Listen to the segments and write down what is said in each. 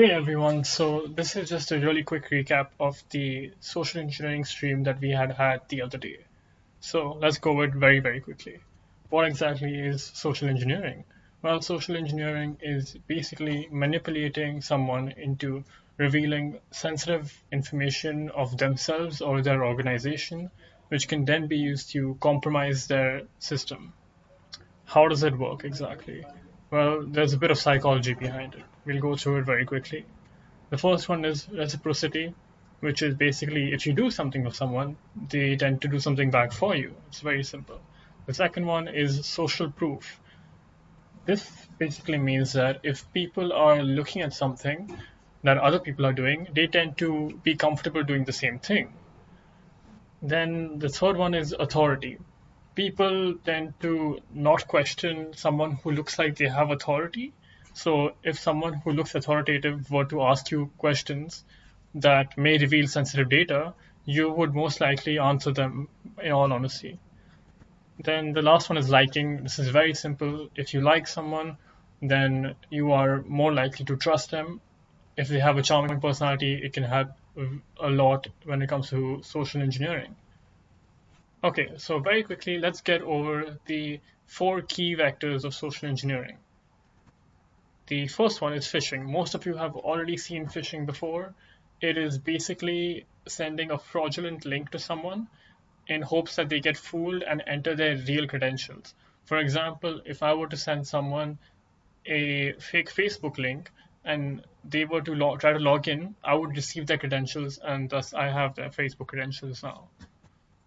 Hey everyone, so this is just a really quick recap of the social engineering stream that we had the other day. So let's go over it very quickly. What exactly is social engineering? Well, social engineering is basically manipulating someone into revealing sensitive information of themselves or their organization, which can then be used to compromise their system. How does it work exactly? Well, there's a bit of psychology behind it. We'll go through it very quickly. The first one is reciprocity, which is basically if you do something for someone, they tend to do something back for you. It's very simple. The second one is social proof. This basically means that if people are looking at something that other people are doing, they tend to be comfortable doing the same thing. Then the third one is authority. People tend to not question someone who looks like they have authority. So if someone who looks authoritative were to ask you questions that may reveal sensitive data, you would most likely answer them in all honesty. Then the last one is liking. This is very simple. If you like someone, then you are more likely to trust them. If they have a charming personality, it can help a lot when it comes to social engineering. Okay, so very quickly, let's get over the four key vectors of social engineering. The first one is phishing. Most of you have already seen phishing before. It is basically sending a fraudulent link to someone in hopes that they get fooled and enter their real credentials. For example, if I were to send someone a fake Facebook link and they were to try to log in, I would receive their credentials and thus I have their Facebook credentials now.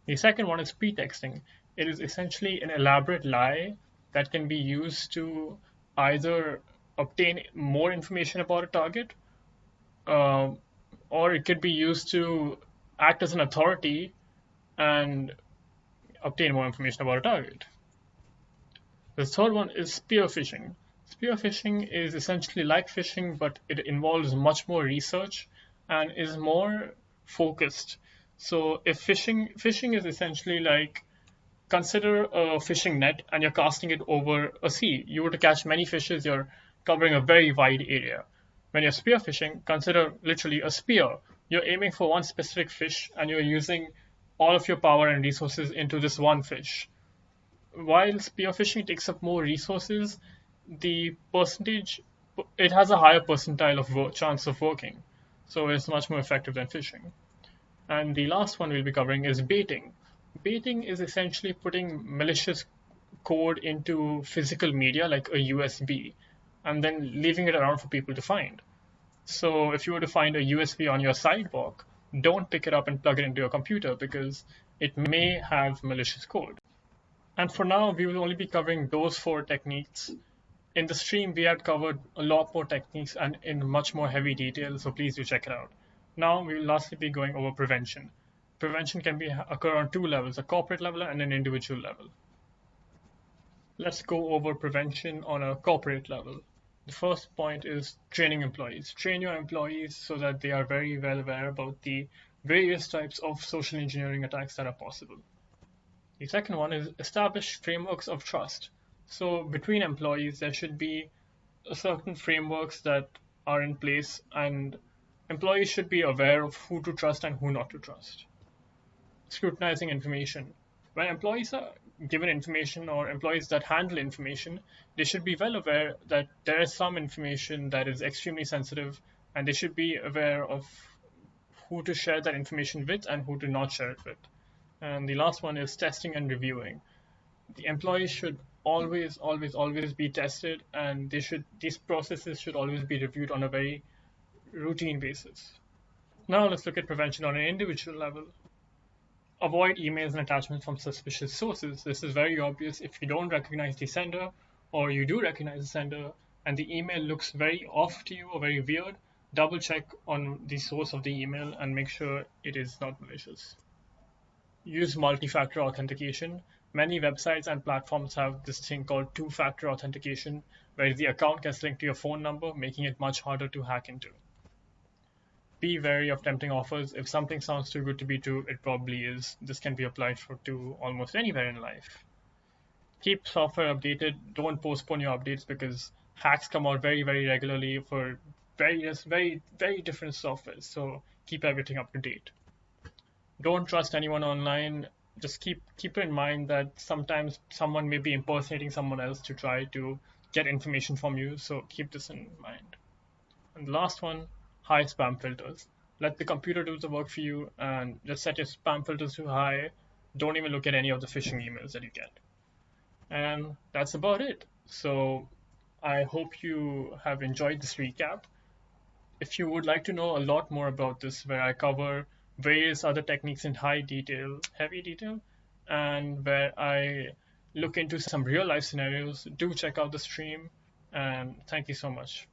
The second one is pretexting. It is essentially an elaborate lie that can be used to either obtain more information about a target, uh, or it could be used to act as an authority and obtain more information about a target. The third one is spear phishing. Spear phishing is essentially like phishing, but it involves much more research and is more focused. So if phishing is essentially like consider a fishing net and you're casting it over a sea. You were to catch many fishes, you're covering a very wide area. When you're spear fishing, consider literally a spear. You're aiming for one specific fish and you're using all of your power and resources into this one fish. While spearfishing takes up more resources, the percentage it has a higher percentile of chance of working, so it's much more effective than fishing. And the last one we'll be covering is baiting. Baiting is essentially putting malicious code into physical media like a USB and then leaving it around for people to find. So if you were to find a USB on your sidewalk, don't pick it up and plug it into your computer because it may have malicious code. And for now, we will only be covering those four techniques. In the stream, we had covered a lot more techniques and in much more heavy detail, so please do check it out. Now, we will lastly be going over prevention. Prevention can occur on two levels, a corporate level and an individual level. Let's go over prevention on a corporate level. The first point is training employees. Train your employees so that they are very well aware about the various types of social engineering attacks that are possible. The second one is establish frameworks of trust. So between employees, there should be certain frameworks that are in place, and employees should be aware of who to trust and who not to trust. Scrutinizing information. When employees are given information or employees that handle information, they should be well aware that there is some information that is extremely sensitive, and they should be aware of who to share that information with and who to not share it with. And the last one is testing and reviewing. The employees should always be tested, and these processes should always be reviewed on a very routine basis. Now let's look at prevention on an individual level. Avoid emails and attachments from suspicious sources. This is very obvious. If you don't recognize the sender, or you do recognize the sender, and the email looks very off to you or very weird, double check on the source of the email and make sure it is not malicious. Use multi-factor authentication. Many websites and platforms have this thing called two-factor authentication, where the account gets linked to your phone number, making it much harder to hack into. Be wary of tempting offers. If something sounds too good to be true, it probably is. This can be applied to almost anywhere in life. Keep software updated. Don't postpone your updates because hacks come out very regularly for very different software. So keep everything up to date. Don't trust anyone online. Just keep in mind that sometimes someone may be impersonating someone else to try to get information from you. So keep this in mind. And the last one, high spam filters. Let the computer do the work for you and just set your spam filters to high. Don't even look at any of the phishing emails that you get. And that's about it. So I hope you have enjoyed this recap. If you would like to know a lot more about this, where I cover various other techniques in heavy detail, and where I look into some real life scenarios, do check out the stream. And thank you so much.